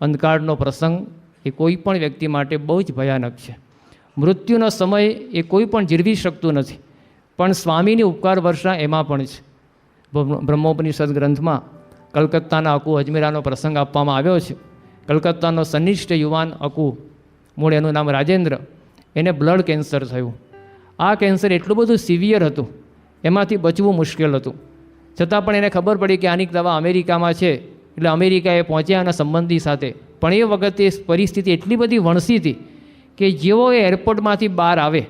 અંધકારનો પ્રસંગ એ કોઈ પણ વ્યક્તિ માટે બહુ જ ભયાનક છે. મૃત્યુનો સમય એ કોઈ પણ જીરવી શકતું નથી, પણ સ્વામીની ઉપકાર વર્ષા એમાં પણ છે. બ્રહ્મોપનિષદ ગ્રંથમાં કલકત્તાના અકુ અજમેરાનો પ્રસંગ આપવામાં આવ્યો છે. કલકત્તાનો સનિષ્ઠ યુવાન અકુ, મૂળ એનું નામ રાજેન્દ્ર, એને બ્લડ કેન્સર થયું. આ કેન્સર એટલું બધું સિવિયર હતું, એમાંથી બચવું મુશ્કેલ હતું. છતાં પણ એને ખબર પડી કે આની દવા અમેરિકામાં છે, એટલે અમેરિકાએ પહોંચ્યા એના સંબંધી સાથે. પણ એ વખતે પરિસ્થિતિ એટલી બધી વણસી હતી કે જેવો એ એરપોર્ટમાંથી બહાર આવે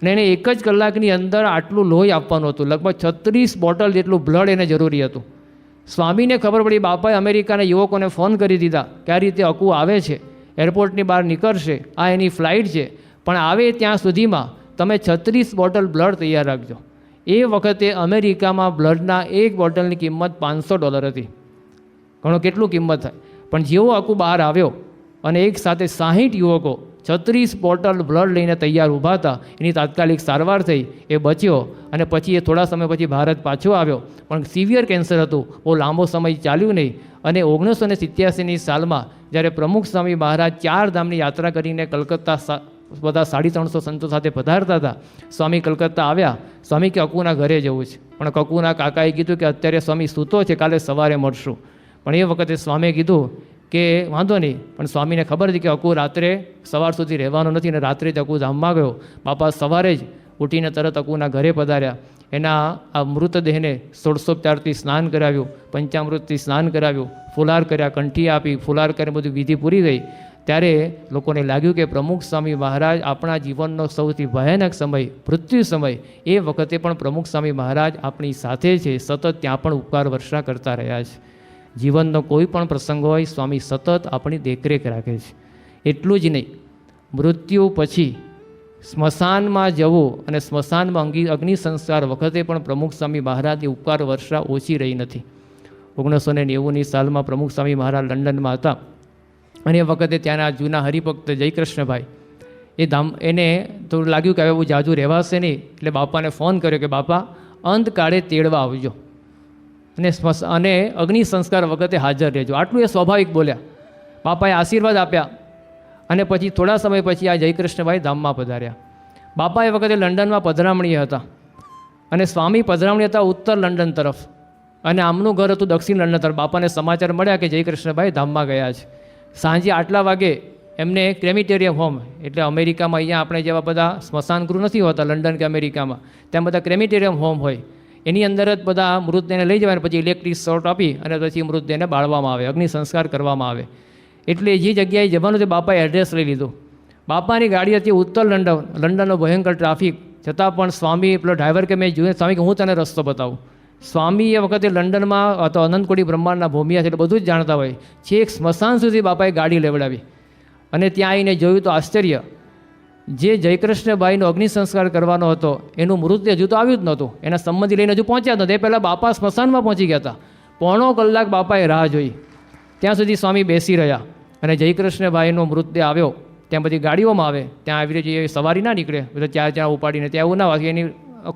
અને એને 1 જ કલાકની અંદર આટલું લોહી આપવાનું હતું, લગભગ 36 બોટલ જેટલું બ્લડ એને જરૂરી હતું. સ્વામીને ખબર પડી, બાપાએ અમેરિકાના યુવકોને ફોન કરી દીધા કે આ રીતે અકુ આવે છે, એરપોર્ટની બહાર નીકળશે, આ એની ફ્લાઇટ છે, પણ આવે ત્યાં સુધીમાં તમે 36 બોટલ બ્લડ તૈયાર રાખજો. એ વખતે અમેરિકામાં બ્લડના 1 બોટલની કિંમત $500 હતી. ઘણો કેટલું કિંમત થાય. પણ જેવો અકુ બહાર આવ્યો અને એક સાથે 60 યુવકો 36 બોટલ બ્લડ લઈને તૈયાર ઊભા હતા, એની તાત્કાલિક સારવાર થઈ, એ બચ્યો અને પછી એ થોડા સમય પછી ભારત પાછો આવ્યો. પણ સિવિયર કેન્સર હતું, બહુ લાંબો સમય ચાલ્યું નહીં. અને 1987ની સાલમાં જ્યારે પ્રમુખ સ્વામી મહારાજ 4 ધામની યાત્રા કરીને કલકત્તા બધા 350 સંતો સાથે પધારતા હતા, સ્વામી કલકત્તા આવ્યા. સ્વામી કે અકુના ઘરે જવું છે, પણ કકુના કાકાએ કીધું કે અત્યારે સ્વામી સૂતો છે, કાલે સવારે મળશું. પણ એ વખતે સ્વામીએ કીધું કે વાંધો નહીં. પણ સ્વામીને ખબર હતી કે અકુ રાત્રે સવાર સુધી રહેવાનો નથી, અને રાત્રે જ અકુ ધામમાં ગયો. બાપા સવારે જ ઉઠીને તરત અકુના ઘરે પધાર્યા. એના આ મૃતદેહને 16 સ્નાન કરાવ્યું, પંચામૃતથી સ્નાન કરાવ્યું, ફુલાર કર્યા, કંઠી આપી, ફુલાર કરીને બધું વિધિ પૂરી થઈ. ત્યારે લોકોને લાગ્યું કે પ્રમુખ સ્વામી મહારાજ આપણા જીવનનો સૌથી ભયાનક સમય, મૃત્યુ સમય, એ વખતે પણ પ્રમુખ સ્વામી મહારાજ આપણી સાથે છે, સતત ત્યાં પણ ઉપકાર વર્ષા કરતા રહ્યા છે. જીવનનો કોઈ પણ પ્રસંગ હોય, સ્વામી સતત આપણી દેખરેખ રાખે છે. એટલું જ નહીં, મૃત્યુ પછી સ્મશાનમાં જવું અને સ્મશાનમાં અગ્નિ સંસ્કાર વખતે પણ પ્રમુખ સ્વામી મહારાજની ઉપકાર વર્ષા ઓછી રહી નથી. 1990ની સાલમાં પ્રમુખ સ્વામી મહારાજ લંડનમાં હતા, અને એ વખતે ત્યાંના જૂના હરિભક્ત જયકૃષ્ણભાઈ, એને થોડું લાગ્યું કે હવે એવું જાજુ રહેવાશે નહીં, એટલે બાપાને ફોન કર્યો કે બાપા અંતકાળે તેડવા આવજો અને અગ્નિ સંસ્કાર વખતે હાજર રહેજો. આટલું એ સ્વાભાવિક બોલ્યા. બાપાએ આશીર્વાદ આપ્યા અને પછી થોડા સમય પછી આ જયકૃષ્ણભાઈ ધામમાં પધાર્યા. બાપા એ વખતે લંડનમાં પધરામણીએ હતા, અને સ્વામી પધરામણી હતા ઉત્તર લંડન તરફ, અને આમનું ઘર હતું દક્ષિણ લંડન તરફ. બાપાને સમાચાર મળ્યા કે જયકૃષ્ણભાઈ ધામમાં ગયા છે. સાંજે 8 વાગે એમને ક્રેમિટેરિયમ હોમ, એટલે અમેરિકામાં અહીંયા આપણે જેવા બધા સ્મશાન ગૃહ નથી હોતા લંડન કે અમેરિકામાં, ત્યાં બધા ક્રેમિટેરિયમ હોમ હોય, એની અંદર જ બધા મૃતદેહને લઈ જવાના, પછી ઇલેક્ટ્રિક શોર્ટ આપી અને પછી મૃતદેહને બાળવામાં આવે, અગ્નિ સંસ્કાર કરવામાં આવે. એટલે જે જગ્યાએ જવાનું તે બાપાએ એડ્રેસ લઈ લીધું. બાપાની ગાડી હતી ઉત્તર લંડનનો ભયંકર ટ્રાફિક, છતાં પણ સ્વામી પેલો ડ્રાઈવર કે મેં જોયું, સ્વામી કે હું તને રસ્તો બતાવું. સ્વામી એ વખતે લંડનમાં હતો, અનંતકોટી બ્રહ્માંડના ભૂમિયા છે, એટલે બધું જ જાણતા હોય. છેક સ્મશાન સુધી બાપાએ ગાડી લેવડાવી, અને ત્યાં આવીને જોયું તો આશ્ચર્ય, જે જયકૃષ્ણભાઈનો અગ્નિ સંસ્કાર કરવાનો હતો એનું મૃતદેહ હજુ તો આવ્યું જ નહોતું, એના સંબંધી લઈને હજુ પહોંચ્યા નહોતા. એ પહેલાં બાપા સ્મશાનમાં પહોંચી ગયા હતા. પોણો કલાક બાપાએ રાહ જોઈ, ત્યાં સુધી સ્વામી બેસી રહ્યા, અને જયકૃષ્ણભાઈનો મૃતદેહ આવ્યો. ત્યાં બધી ગાડીઓમાં આવે, ત્યાં આવી રીતે સવારી ના નીકળે, બધા ત્યાં ઉપાડીને, ત્યાં એવું ના હોય કે એની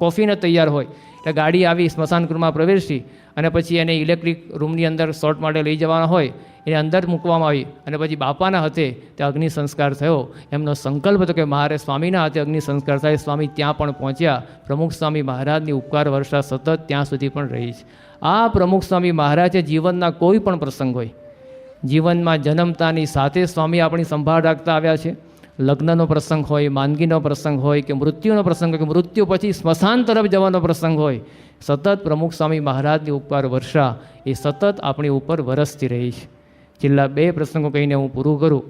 કોફીને તૈયાર હોય. એટલે ગાડી આવી સ્મશાન ગૃહમાં પ્રવેશી, અને પછી એને ઇલેક્ટ્રિક રૂમની અંદર શોર્ટ માટે લઈ જવાના હોય, એને અંદર મૂકવામાં આવી, અને પછી બાપાના હાથે ત્યાં અગ્નિ સંસ્કાર થયો. એમનો સંકલ્પ હતો કે મારે સ્વામીના હાથે અગ્નિ સંસ્કાર થાય. સ્વામી ત્યાં પણ પહોંચ્યા. પ્રમુખ સ્વામી મહારાજની ઉપકાર વર્ષા સતત ત્યાં સુધી પણ રહી છે. આ પ્રમુખ સ્વામી મહારાજે જીવનના કોઈ પણ પ્રસંગ હોય, જીવનમાં જન્મતાની સાથે સ્વામી આપણી સંભાળ રાખતા આવ્યા છે. લગ્નનો પ્રસંગ હોય, માંદગીનો પ્રસંગ હોય, કે મૃત્યુનો પ્રસંગ હોય, કે મૃત્યુ પછી સ્મશાન તરફ જવાનો પ્રસંગ હોય, સતત પ્રમુખ સ્વામી મહારાજની ઉપકાર વર્ષા એ સતત આપણી ઉપર વરસતી રહી છે. છેલ્લા 2 પ્રસંગો કહીને હું પૂરું કરું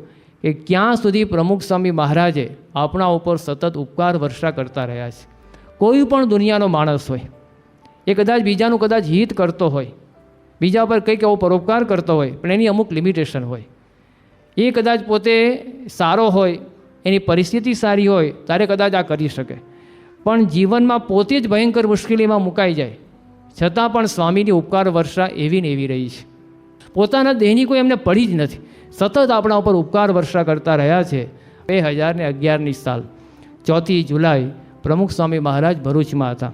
કે ક્યાં સુધી પ્રમુખ સ્વામી મહારાજે આપણા ઉપર સતત ઉપકાર વર્ષા કરતા રહ્યા છે. કોઈ પણ દુનિયાનો માણસ હોય, એ કદાચ બીજાનું કદાચ હિત કરતો હોય, બીજા પર કંઈક એવો પરોપકાર કરતો હોય, પણ એની અમુક લિમિટેશન હોય. એ કદાચ પોતે સારો હોય, એની પરિસ્થિતિ સારી હોય, ત્યારે કદાચ આ કરી શકે, પણ જીવનમાં પોતે જ ભયંકર મુશ્કેલીમાં મુકાઈ જાય, છતાં પણ સ્વામીની ઉપકાર વર્ષા એવી ને એવી રહી છે. પોતાના દેહની કોઈ એમને પડી જ નથી, સતત આપણા ઉપર ઉપકાર વર્ષા કરતા રહ્યા છે. 2011ની સાલ 4 જુલાઈ પ્રમુખ સ્વામી મહારાજ ભરૂચમાં હતા,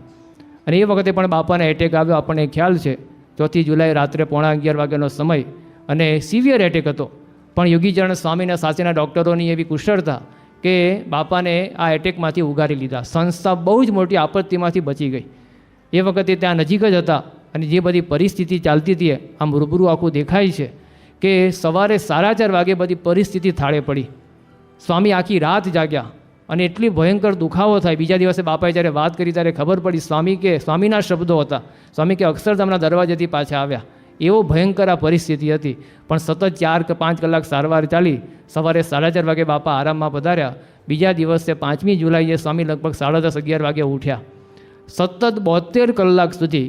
અને એ વખતે પણ બાપાને એટેક આવ્યો. આપણને ખ્યાલ છે, 4 જુલાઈ રાત્રે 11:15 વાગ્યાનો સમય, અને સિવિયર એટેક હતો. પણ યોગીચરણ સ્વામીના સાથેના ડૉક્ટરોની એવી કુશળતા કે બાપાને આ એટેકમાંથી ઉગારી લીધા. સંસ્થા બહુ જ મોટી આપત્તિમાંથી બચી ગઈ. એ વખતે ત્યાં નજીક જ હતા અને જે બધી પરિસ્થિતિ ચાલતી હતી આમ રૂબરૂ આખું દેખાય છે કે સવારે 4:30 વાગે બધી પરિસ્થિતિ થાળે પડી. સ્વામી આખી રાત જાગ્યા અને એટલી ભયંકર દુખાવો થાય. બીજા દિવસે બાપાએ જ્યારે વાત કરી ત્યારે ખબર પડી સ્વામીના શબ્દો હતા. સ્વામી કે અક્ષરધામના દરવાજેથી પાછા આવ્યા. એવો ભયંકર આ પરિસ્થિતિ હતી. પણ સતત 4 કે 5 કલાક સારવાર ચાલી. સવારે 4:30 વાગે બાપા આરામમાં પધાર્યા. બીજા દિવસે 5મી જુલાઈએ સ્વામી લગભગ 10:30 11 વાગે ઉઠ્યા. સતત 72 કલાક સુધી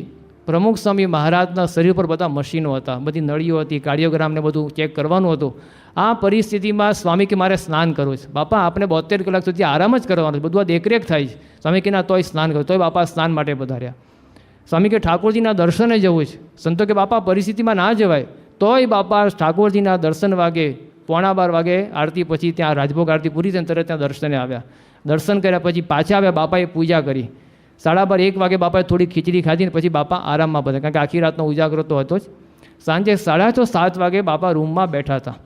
પ્રમુખ સ્વામી મહારાજના શરીર પર બધા મશીનો હતા, બધી નળીઓ હતી, કાર્ડિયોગ્રામને બધું ચેક કરવાનું હતું. આ પરિસ્થિતિમાં સ્વામી કે મારે સ્નાન કરવું છે. બાપા આપણે 72 કલાક સુધી આરામ જ કરવાનો છે, બધું આ દેખરેખ થાય છે. સ્વામી કે ના તોય સ્નાન કરો. તોય બાપા સ્નાન માટે પધાર્યા. સ્વામી કે ઠાકોરજીના દર્શને જવું છે. સંતો કે બાપા પરિસ્થિતિમાં ના જવાય. તોય બાપા ઠાકોરજીના દર્શન વાગે 11:15 વાગે આરતી પછી ત્યાં રાજભોગ આરતી પૂરી થઈને તરત ત્યાં દર્શને આવ્યા. દર્શન કર્યા પછી પાછા આવ્યા. બાપાએ પૂજા કરી. 12:30 1 વાગે બાપાએ થોડી ખીચડી ખાધી ને પછી બાપા આરામમાં બધા, કારણ કે આખી રાતનો ઉજાગરો તો હતો જ. સાંજે 6:30 7 વાગે બાપા રૂમમાં બેઠા હતા.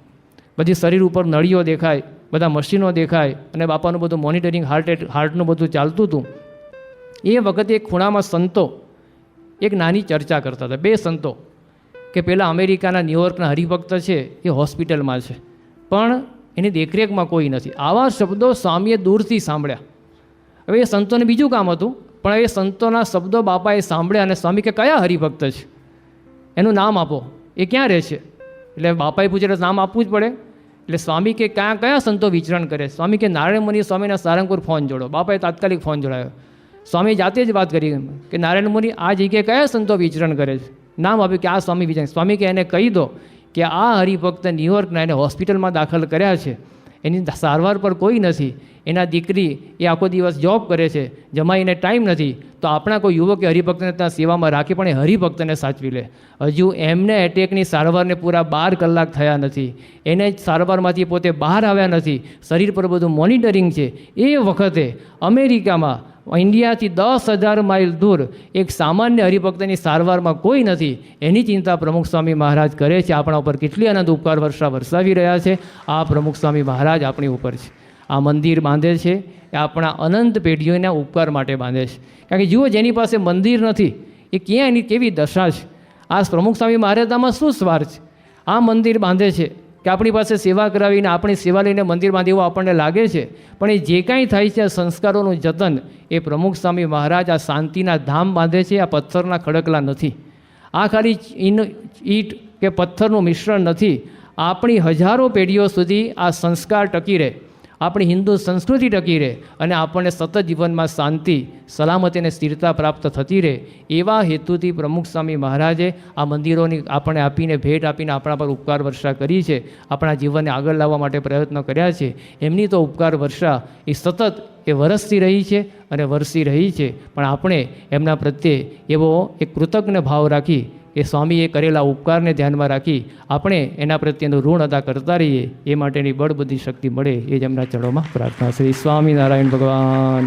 બધી શરીર ઉપર નળીઓ દેખાય, બધા મશીનો દેખાય અને બાપાનું બધું મોનિટરિંગ હાર્ટનું બધું ચાલતું હતું. એ વખતે એક ખૂણામાં સંતો એક નાની ચર્ચા કરતા હતા. 2 સંતો કે પેલા અમેરિકાના ન્યૂયોર્કના હરિભક્ત છે એ હોસ્પિટલમાં છે પણ એની દેખરેખમાં કોઈ નથી. આવા શબ્દો સ્વામીએ દૂરથી સાંભળ્યા. હવે એ સંતોને બીજું કામ હતું પણ એ સંતોના શબ્દો બાપાએ સાંભળ્યા અને સ્વામી કે કયા હરિભક્ત છે, એનું નામ આપો, એ ક્યાં રહે છે? એટલે બાપાએ પૂછે નામ આપવું જ પડે. એટલે સ્વામી કે કયા સંતો વિચરણ કરે? સ્વામી કે નારાયણ મુનિ સ્વામીના સારંગપુર ફોન જોડો. બાપાએ તાત્કાલિક ફોન જોડાયો. સ્વામી જાતે જ વાત કરી કે નારાયણ મુનિ આ જગ્યાએ કયા સંતો વિચરણ કરે છે? નામ આપ્યું કે આ સ્વામી વિચરણ. સ્વામી કે એને કહી દો કે આ હરિભક્ત ન્યૂયોર્કના એને હોસ્પિટલમાં દાખલ કર્યા છે, એની સારવાર પર કોઈ નથી, એના દીકરી એ આખો દિવસ જોબ કરે છે, જમાઈને ટાઈમ નથી, તો આપણા કોઈ યુવકે હરિભક્તને ત્યાં સેવામાં રાખી પણ એ હરિભક્તને સાચવી લે. હજુ એમને એટેકની સારવારને પૂરા 12 કલાક થયા નથી, એને સારવારમાંથી પોતે બહાર આવ્યા નથી, શરીર પર બધું મોનિટરિંગ છે. એ વખતે અમેરિકામાં ઇન્ડિયાથી 10,000 માઇલ દૂર એક સામાન્ય હરિભક્તની સારવારમાં કોઈ નથી, એની ચિંતા પ્રમુખ સ્વામી મહારાજ કરે છે. આપણા ઉપર કેટલી આનંદ ઉપકાર વર્ષા વરસાવી રહ્યા છે. આ પ્રમુખ સ્વામી મહારાજ આપણી ઉપર છે. આ મંદિર બાંધે છે એ આપણા અનંત પેઢીઓના ઉપકાર માટે બાંધે છે. કારણ કે જુઓ, જેની પાસે મંદિર નથી એ ક્યાં એની કેવી દશા છે. આ પ્રમુખ સ્વામી મહારાજામાં શું સ્વાર્થ છે? આ મંદિર બાંધે છે કે આપણી પાસે સેવા કરાવીને આપણી સેવા લઈને મંદિર બાંધે એવું આપણને લાગે છે, પણ એ જે કાંઈ થાય છે સંસ્કારોનું જતન એ પ્રમુખ સ્વામી મહારાજ આ શાંતિના ધામ બાંધે છે. આ પથ્થરના ખડકલા નથી, આ ખાલી ઈંટ કે પથ્થરનું મિશ્રણ નથી. આપણી હજારો પેઢીઓ સુધી આ સંસ્કાર ટકી રહે, આપણી હિન્દુ સંસ્કૃતિ ટકી રહે અને આપણને સતત જીવનમાં શાંતિ, સલામતી અને સ્થિરતા પ્રાપ્ત થતી રહે, એવા હેતુથી પ્રમુખ સ્વામી મહારાજે આ મંદિરોની આપણે આપીને ભેટ આપીને આપણા પર ઉપકાર વર્ષા કરી છે. આપણા જીવનને આગળ લાવવા માટે પ્રયત્નો કર્યા છે. એમની તો ઉપકાર વર્ષા એ સતત એ વરસતી રહી છે અને વરસી રહી છે. પણ આપણે એમના પ્રત્યે એવો એક કૃતજ્ઞ ભાવ રાખી કે સ્વામીએ કરેલા ઉપકારને ધ્યાનમાં રાખી આપણે એના પ્રત્યેનું ઋણ અદા કરતા રહીએ, એ માટેની બળ બધી શક્તિ મળે એ જ એમના ચરણોમાં પ્રાર્થના. શ્રી સ્વામિનારાયણ ભગવાન.